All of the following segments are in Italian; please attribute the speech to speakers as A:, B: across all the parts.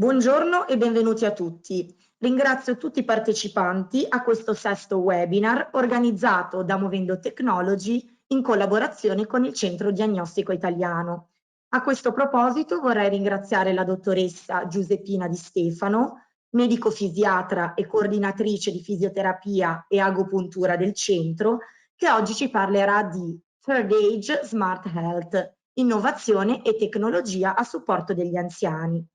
A: Buongiorno e benvenuti a tutti. Ringrazio tutti i partecipanti a questo sesto webinar organizzato da Movendo Technology in collaborazione con il Centro Diagnostico Italiano. A questo proposito vorrei ringraziare la dottoressa Giuseppina Di Stefano, medico fisiatra e coordinatrice di fisioterapia e agopuntura del centro, che oggi ci parlerà di Third Age Smart Health, innovazione e tecnologia a supporto degli anziani.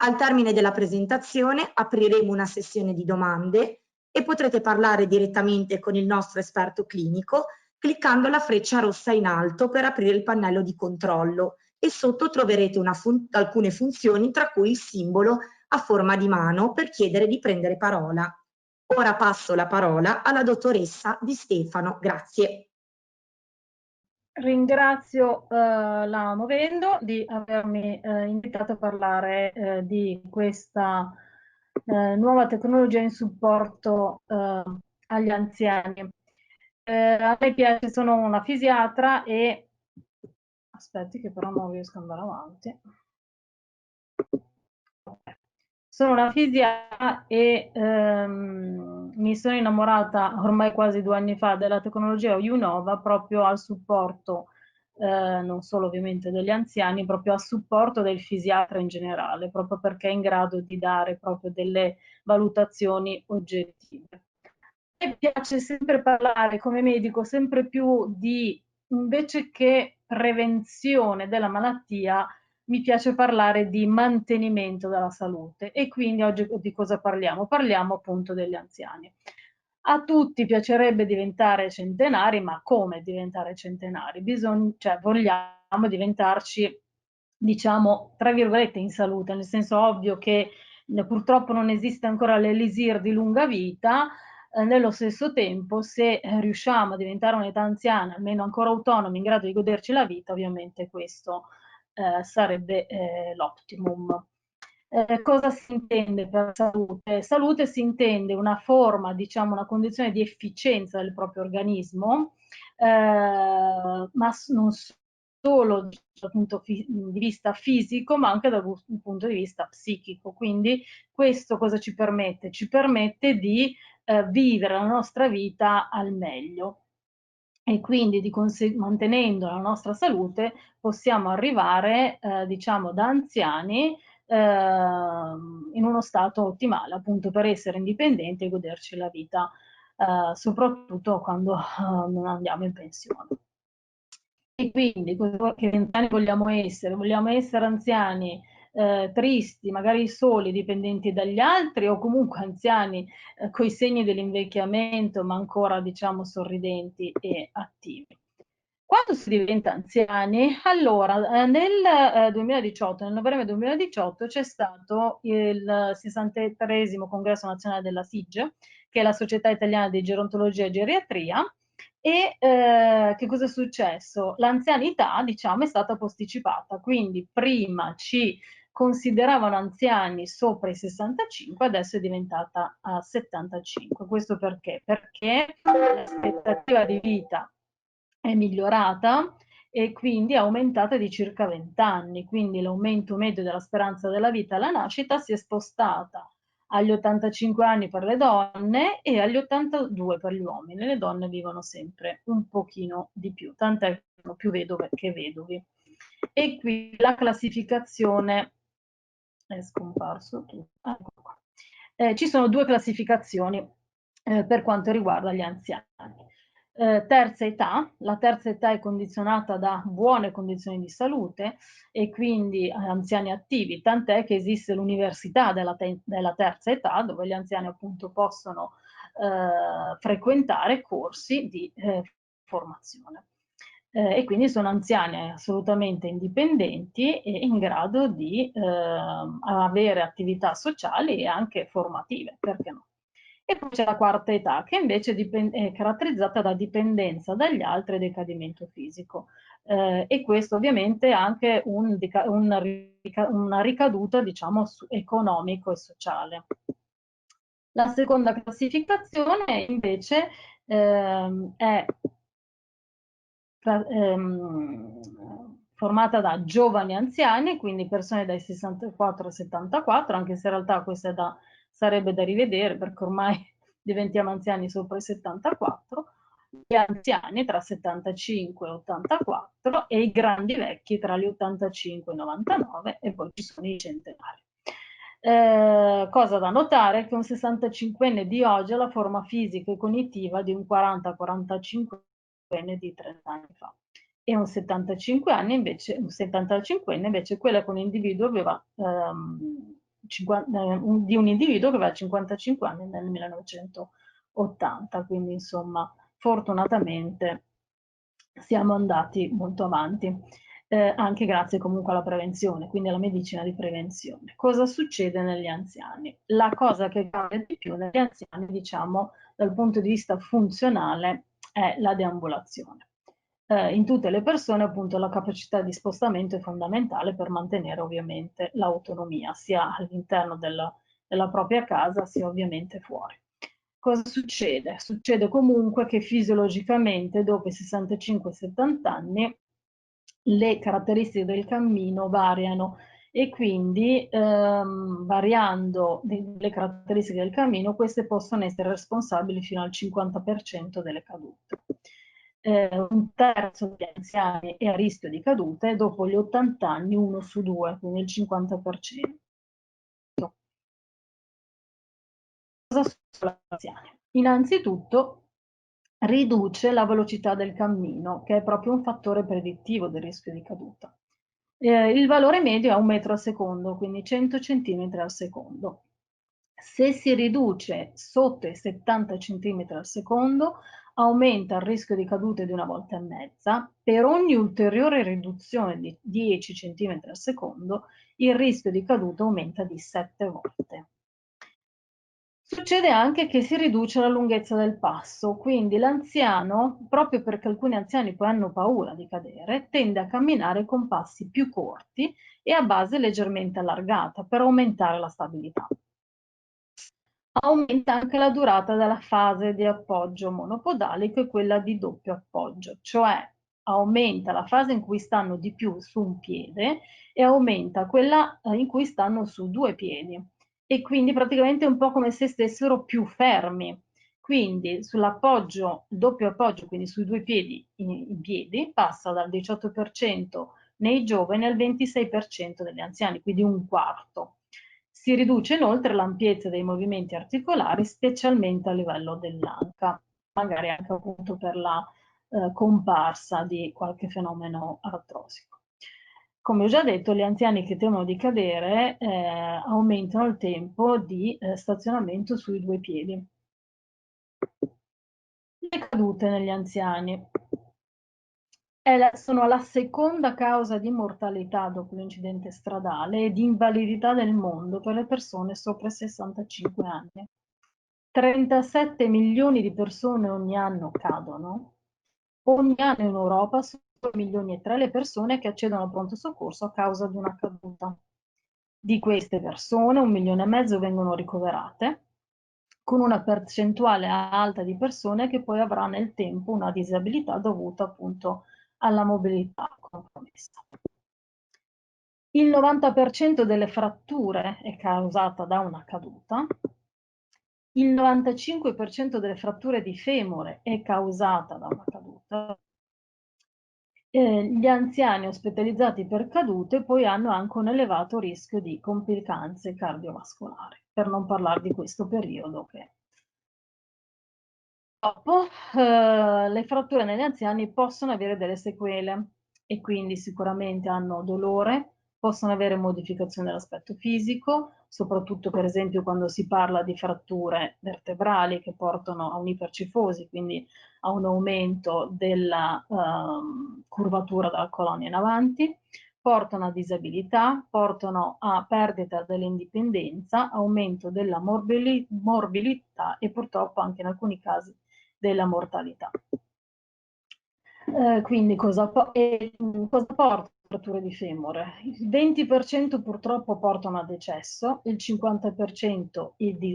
A: Al termine della presentazione apriremo una sessione di domande e potrete parlare direttamente con il nostro esperto clinico cliccando la freccia rossa in alto per aprire il pannello di controllo e sotto troverete alcune funzioni tra cui il simbolo a forma di mano per chiedere di prendere parola. Ora passo la parola alla dottoressa Di Stefano. Grazie.
B: Ringrazio la Movendo di avermi invitato a parlare di questa nuova tecnologia in supporto agli anziani. A me piace, sono una fisiatra e aspetti che però non riesco ad andare avanti. Sono una fisiatra e mi sono innamorata ormai quasi 2 anni fa della tecnologia Unova proprio al supporto, non solo ovviamente degli anziani, proprio a supporto del fisiatra in generale, proprio perché è in grado di dare proprio delle valutazioni oggettive. A me piace sempre parlare come medico sempre più di, invece che prevenzione della malattia, mi piace parlare di mantenimento della salute e quindi oggi di cosa parliamo? Parliamo appunto degli anziani. A tutti piacerebbe diventare centenari, ma come diventare centenari? Cioè, vogliamo diventarci, diciamo, tra virgolette, in salute, nel senso ovvio che purtroppo non esiste ancora l'elisir di lunga vita, nello stesso tempo se riusciamo a diventare un'età anziana, almeno ancora autonomi, in grado di goderci la vita, ovviamente questo sarebbe l'optimum. Cosa si intende per salute? Salute si intende una forma, diciamo, una condizione di efficienza del proprio organismo, ma non solo dal punto di vista fisico, ma anche dal punto di vista psichico. Quindi questo cosa ci permette? Ci permette di vivere la nostra vita al meglio e quindi mantenendo la nostra salute possiamo arrivare, diciamo, da anziani in uno stato ottimale, appunto per essere indipendenti e goderci la vita, soprattutto quando non andiamo in pensione. E quindi che anziani vogliamo essere? Vogliamo essere anziani tristi, magari soli, dipendenti dagli altri o comunque anziani coi segni dell'invecchiamento ma ancora diciamo sorridenti e attivi. Quando si diventa anziani? Allora, nel 2018, nel novembre 2018 c'è stato il 63esimo congresso nazionale della SIG, che è la Società Italiana di Gerontologia e Geriatria, e che cosa è successo? L'anzianità, diciamo, è stata posticipata, quindi prima ci consideravano anziani sopra i 65, adesso è diventata a 75. Questo perché? Perché l'aspettativa di vita è migliorata e quindi è aumentata di circa 20 anni, quindi l'aumento medio della speranza della vita alla nascita si è spostata agli 85 anni per le donne e agli 82 per gli uomini. Le donne vivono sempre un pochino di più, tant'è che sono più vedove che vedovi. E qui la classificazione è scomparso tutto. Ecco qua. Ci sono 2 classificazioni per quanto riguarda gli anziani. Terza età, la terza età è condizionata da buone condizioni di salute e quindi anziani attivi, tant'è che esiste l'università della terza età dove gli anziani appunto possono frequentare corsi di formazione. E quindi sono anziani assolutamente indipendenti e in grado di avere attività sociali e anche formative, perché no? E poi c'è la quarta età che invece è caratterizzata da dipendenza dagli altri e decadimento fisico. E questo ovviamente ha anche una ricaduta, diciamo, economico e sociale. La seconda classificazione invece è formata da giovani anziani, quindi persone dai 64 ai 74, anche se in realtà questa sarebbe da rivedere perché ormai diventiamo anziani sopra i 74, gli anziani tra 75 e 84 e i grandi vecchi tra gli 85 e i 99 e poi ci sono i centenari. Cosa da notare? Che un 65enne di oggi ha la forma fisica e cognitiva di un 40-45enne di 30 anni fa e un 75 anni invece, un 75enne invece quello con un individuo aveva di un individuo che aveva 55 anni nel 1980, quindi insomma fortunatamente siamo andati molto avanti, anche grazie comunque alla prevenzione, quindi alla medicina di prevenzione. Cosa succede negli anziani? La cosa che cambia di più negli anziani, diciamo, dal punto di vista funzionale, è la deambulazione. In tutte le persone appunto la capacità di spostamento è fondamentale per mantenere ovviamente l'autonomia, sia all'interno della propria casa, sia ovviamente fuori. Cosa succede? Succede comunque che fisiologicamente dopo i 65-70 anni le caratteristiche del cammino variano e quindi variando le caratteristiche del cammino, queste possono essere responsabili fino al 50% delle cadute. Un terzo degli anziani è a rischio di cadute, dopo gli 80 anni 1 su 2, quindi il 50%. Cosa succede agli anziani? Innanzitutto riduce la velocità del cammino, che è proprio un fattore predittivo del rischio di caduta. Il valore medio è 1 metro al secondo, quindi 100 centimetri al secondo. Se si riduce sotto i 70 centimetri al secondo, aumenta il rischio di caduta di 1,5 volte. Per ogni ulteriore riduzione di 10 centimetri al secondo, il rischio di caduta aumenta di 7 volte. Succede anche che si riduce la lunghezza del passo, quindi l'anziano, proprio perché alcuni anziani poi hanno paura di cadere, tende a camminare con passi più corti e a base leggermente allargata per aumentare la stabilità. Aumenta anche la durata della fase di appoggio monopodalico e quella di doppio appoggio, cioè aumenta la fase in cui stanno di più su un piede e aumenta quella in cui stanno su 2 piedi e quindi praticamente è un po' come se stessero più fermi. Quindi sull'appoggio, doppio appoggio, quindi sui 2 piedi in piedi, passa dal 18% nei giovani al 26% degli anziani, quindi un quarto. Si riduce inoltre l'ampiezza dei movimenti articolari, specialmente a livello dell'anca, magari anche appunto per la comparsa di qualche fenomeno artrosico. Come ho già detto, gli anziani che temono di cadere aumentano il tempo di stazionamento sui 2 piedi. Le cadute negli anziani sono la seconda causa di mortalità dopo l'incidente stradale e di invalidità del mondo per le persone sopra i 65 anni. 37 milioni di persone ogni anno cadono. Ogni anno in Europa sono 2 milioni e 3 le persone che accedono al pronto soccorso a causa di una caduta. Di queste persone 1,5 milioni vengono ricoverate, con una percentuale alta di persone che poi avrà nel tempo una disabilità dovuta appunto alla mobilità compromessa. Il 90% delle fratture è causata da una caduta, il 95% delle fratture di femore è causata da una caduta. Gli anziani ospedalizzati per cadute poi hanno anche un elevato rischio di complicanze cardiovascolari, per non parlare di questo periodo che Purtroppo, le fratture negli anziani possono avere delle sequele e quindi sicuramente hanno dolore, possono avere modificazioni dell'aspetto fisico, soprattutto per esempio quando si parla di fratture vertebrali che portano a un'ipercifosi, quindi a un aumento della curvatura della colonna in avanti, portano a disabilità, portano a perdita dell'indipendenza, aumento della morbilità e purtroppo anche in alcuni casi della mortalità. Quindi cosa porta a fratture di femore? Il 20% purtroppo portano a decesso, il 50%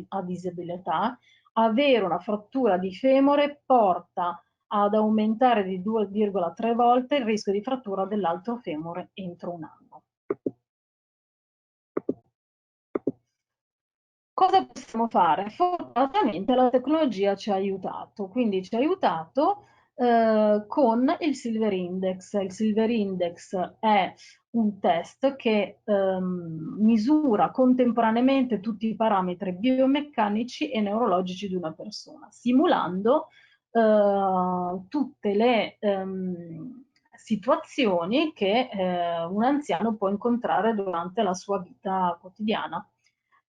B: a disabilità. Avere una frattura di femore porta ad aumentare di 2,3 volte il rischio di frattura dell'altro femore entro un anno. Cosa possiamo fare? Fortunatamente la tecnologia ci ha aiutato, quindi ci ha aiutato con il Silver Index. Il Silver Index è un test che misura contemporaneamente tutti i parametri biomeccanici e neurologici di una persona, simulando tutte le situazioni che un anziano può incontrare durante la sua vita quotidiana.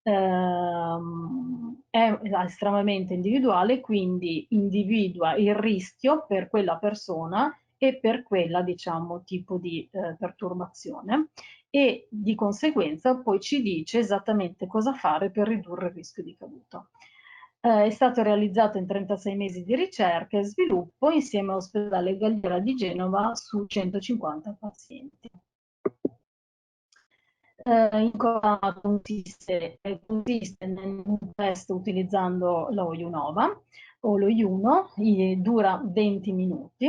B: È estremamente individuale, quindi individua il rischio per quella persona e per quella, diciamo, tipo di perturbazione, e di conseguenza poi ci dice esattamente cosa fare per ridurre il rischio di caduta. È stato realizzato in 36 mesi di ricerca e sviluppo insieme all'ospedale Galliera di Genova su 150 pazienti. In cosa consiste? Consiste in un test utilizzando lo Unova o lo Juno, dura 20 minuti,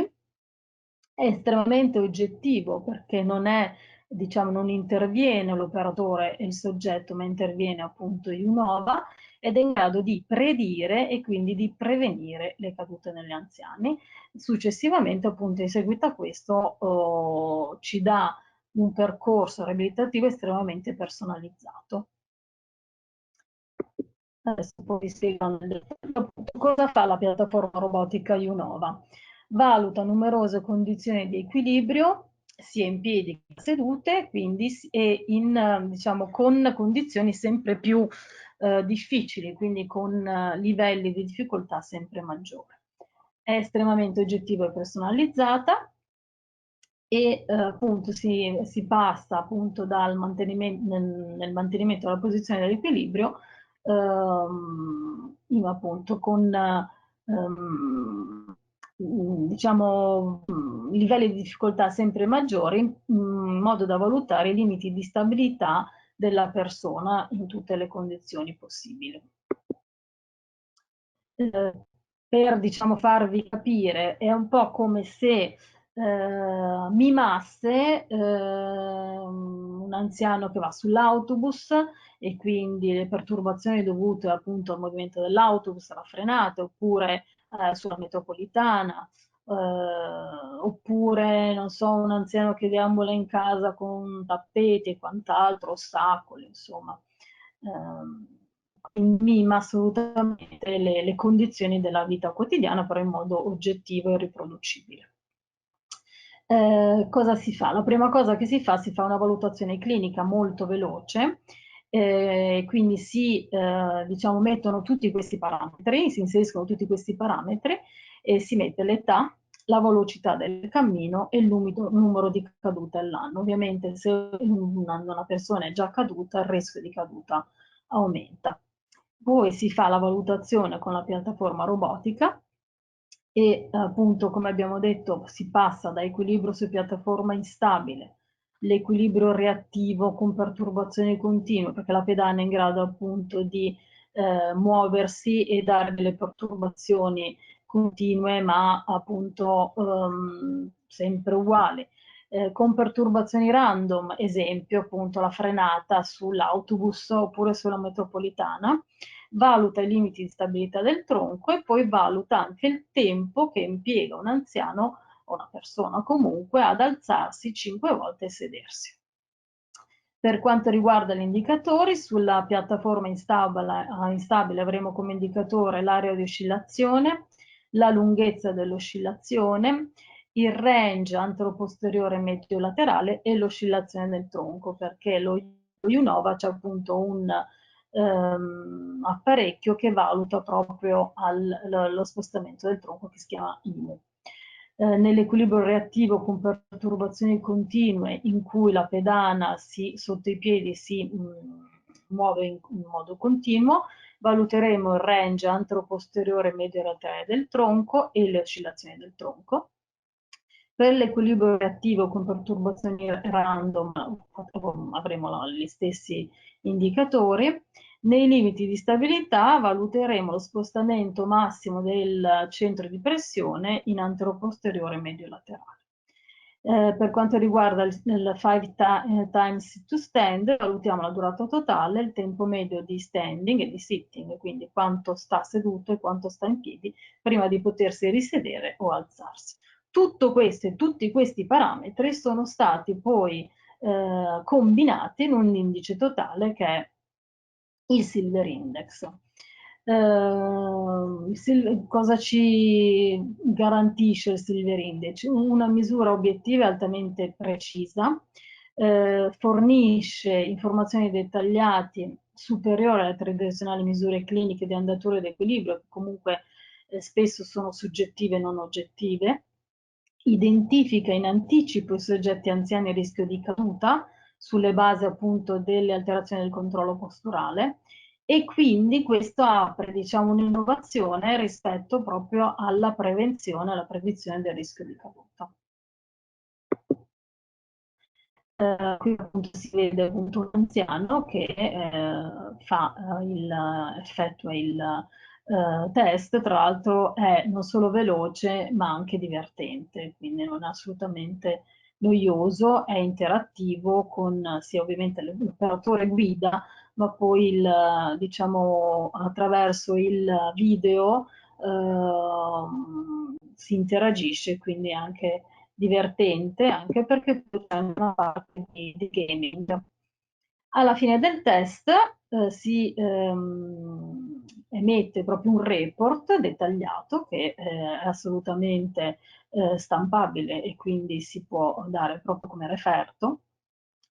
B: è estremamente oggettivo perché non è, diciamo, non interviene l'operatore e il soggetto, ma interviene appunto Unova, ed è in grado di predire e quindi di prevenire le cadute negli anziani. Successivamente, appunto, in seguito a questo, ci dà un percorso riabilitativo estremamente personalizzato. Adesso poi vi spiego cosa fa la piattaforma robotica Unova. Valuta numerose condizioni di equilibrio, sia in piedi che sedute, quindi diciamo, con condizioni sempre più difficili, quindi con livelli di difficoltà sempre maggiori. È estremamente oggettiva e personalizzata, e appunto si passa appunto dal mantenimento, nel mantenimento della posizione dell'equilibrio, appunto con diciamo livelli di difficoltà sempre maggiori, in modo da valutare i limiti di stabilità della persona in tutte le condizioni possibili. Per, diciamo, farvi capire, è un po' come se mimasse un anziano che va sull'autobus, e quindi le perturbazioni dovute appunto al movimento dell'autobus, alla frenata, oppure sulla metropolitana, oppure, non so, un anziano che deambula in casa con tappeti e quant'altro, ostacoli, insomma. Quindi mima assolutamente le condizioni della vita quotidiana, però in modo oggettivo e riproducibile. Cosa si fa? La prima cosa che si fa una valutazione clinica molto veloce, quindi diciamo, mettono tutti questi parametri, si inseriscono tutti questi parametri e si mette l'età, la velocità del cammino e il numero di cadute all'anno. Ovviamente se una persona è già caduta, il rischio di caduta aumenta. Poi si fa la valutazione con la piattaforma robotica e appunto, come abbiamo detto, si passa da equilibrio su piattaforma instabile, l'equilibrio reattivo con perturbazioni continue, perché la pedana è in grado appunto di muoversi e dare delle perturbazioni continue, ma appunto sempre uguali. Con perturbazioni random, esempio appunto la frenata sull'autobus oppure sulla metropolitana, valuta i limiti di stabilità del tronco e poi valuta anche il tempo che impiega un anziano o una persona comunque ad alzarsi 5 volte e sedersi. Per quanto riguarda gli indicatori, sulla piattaforma instabile avremo come indicatore l'area di oscillazione, la lunghezza dell'oscillazione, il range anteroposteriore mediolaterale e l'oscillazione del tronco, perché lo Unova c'è appunto un apparecchio che valuta proprio lo spostamento del tronco, che si chiama IMU. Nell'equilibrio reattivo con perturbazioni continue, in cui la pedana sotto i piedi si muove in modo continuo, valuteremo il range anteroposteriore medio-laterale del tronco e le oscillazioni del tronco. Per l'equilibrio reattivo con perturbazioni random avremo gli stessi indicatori. Nei limiti di stabilità valuteremo lo spostamento massimo del centro di pressione in anteroposteriore medio laterale. Per quanto riguarda il 5 times to stand, valutiamo la durata totale, il tempo medio di standing e di sitting, quindi quanto sta seduto e quanto sta in piedi prima di potersi risedere o alzarsi. Tutti questi parametri sono stati poi combinati in un indice totale che è il Silver Index. Cosa ci garantisce il Silver Index? Una misura obiettiva e altamente precisa, fornisce informazioni dettagliate superiori alle tradizionali misure cliniche di andatura ed equilibrio, che comunque spesso sono soggettive e non oggettive, identifica in anticipo i soggetti anziani a rischio di caduta sulle basi appunto delle alterazioni del controllo posturale, e quindi questo apre, diciamo, un'innovazione rispetto proprio alla prevenzione, alla previsione del rischio di caduta. Qui appunto si vede appunto un anziano che effettua il test, tra l'altro è non solo veloce ma anche divertente, quindi non è assolutamente noioso, è interattivo con sia ovviamente l'operatore guida, ma poi diciamo, attraverso il video si interagisce, quindi anche divertente, anche perché c'è una parte di gaming. Alla fine del test si emette proprio un report dettagliato che è assolutamente stampabile e quindi si può dare proprio come referto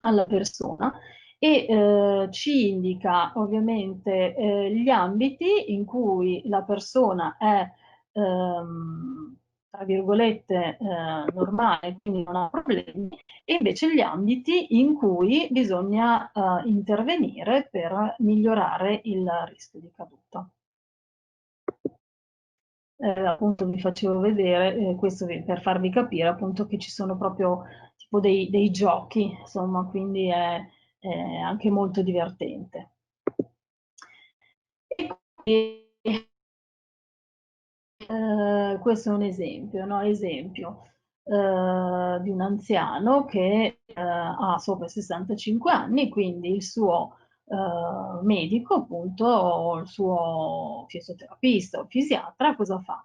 B: alla persona, e ci indica ovviamente gli ambiti in cui la persona è tra virgolette normale, quindi non ha problemi, e invece gli ambiti in cui bisogna intervenire per migliorare il rischio di caduta. Appunto vi facevo vedere questo per farvi capire appunto che ci sono proprio tipo dei giochi, insomma, quindi è anche molto divertente. E questo è un esempio, no? Esempio di un anziano che ha sopra i 65 anni, quindi il suo medico, appunto, il suo fisioterapista o fisiatra, cosa fa?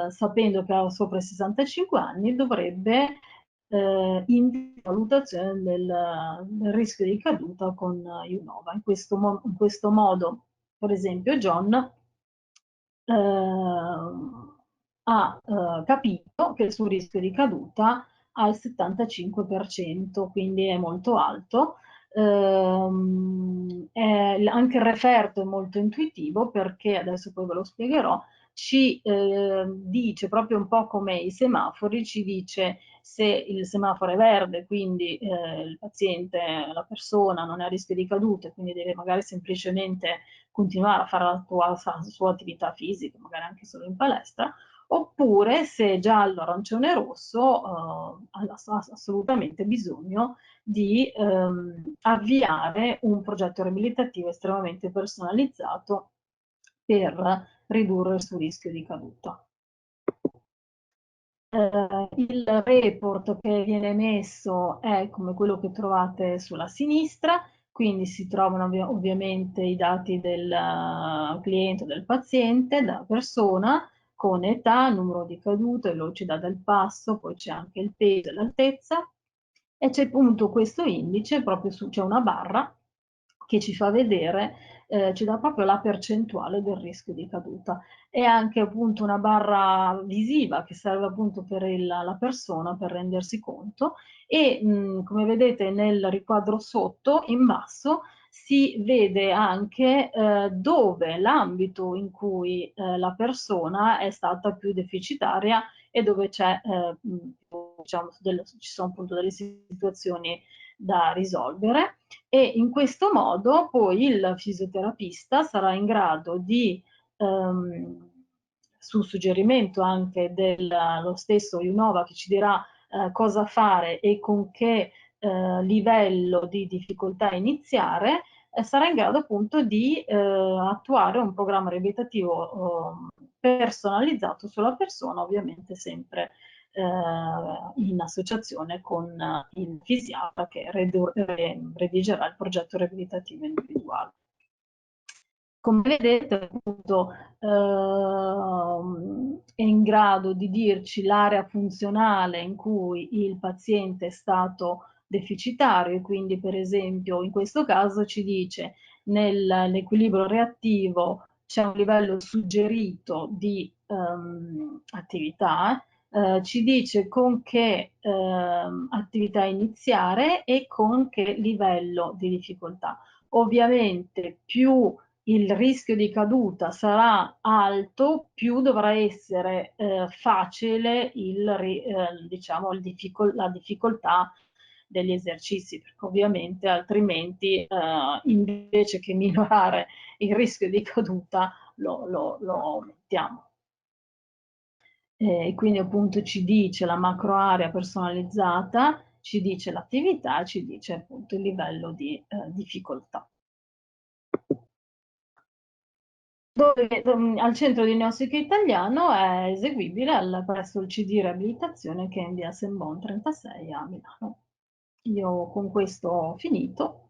B: Sapendo che ha sopra i 65 anni, dovrebbe in valutazione del rischio di caduta con Unova. In questo modo, per esempio, John ha capito che il suo rischio di caduta ha il 75%, quindi è molto alto. Anche il referto è molto intuitivo perché, adesso poi ve lo spiegherò, ci dice proprio un po' come i semafori, ci dice se il semaforo è verde, quindi il paziente, la persona non è a rischio di caduta, quindi deve magari semplicemente continuare a fare la sua attività fisica, magari anche solo in palestra, oppure se giallo, arancione e rosso ha assolutamente bisogno di avviare un progetto riabilitativo estremamente personalizzato per ridurre il suo rischio di caduta. Il report che viene emesso è come quello che trovate sulla sinistra, quindi si trovano ovviamente i dati del cliente o del paziente, della persona, con età, numero di cadute, velocità del passo, poi c'è anche il peso e l'altezza, e c'è appunto questo indice, proprio c'è una barra che ci fa vedere, ci dà proprio la percentuale del rischio di caduta. E anche appunto una barra visiva che serve appunto per la persona per rendersi conto, e come vedete nel riquadro sotto in basso si vede anche dove l'ambito in cui la persona è stata più deficitaria e dove c'è diciamo, ci sono appunto delle situazioni da risolvere, e in questo modo poi il fisioterapista sarà in grado di su suggerimento anche dello stesso Unova che ci dirà cosa fare e con che livello di difficoltà iniziare, sarà in grado appunto di attuare un programma riabilitativo personalizzato sulla persona, ovviamente sempre in associazione con il fisiatra che redigerà il progetto riabilitativo individuale. Come vedete, appunto, è in grado di dirci l'area funzionale in cui il paziente è stato deficitario, quindi per esempio in questo caso ci dice nell'equilibrio reattivo c'è un livello suggerito di attività, ci dice con che attività iniziare e con che livello di difficoltà. Ovviamente più il rischio di caduta sarà alto, più dovrà essere facile diciamo, la difficoltà degli esercizi, perché ovviamente altrimenti invece che migliorare il rischio di caduta lo aumentiamo. E quindi appunto ci dice la macro area personalizzata, ci dice l'attività, ci dice appunto il livello di difficoltà. Dove, al centro di neopsico italiano è eseguibile presso il CD Riabilitazione che è in via Sembon 36 a Milano. Io con questo ho finito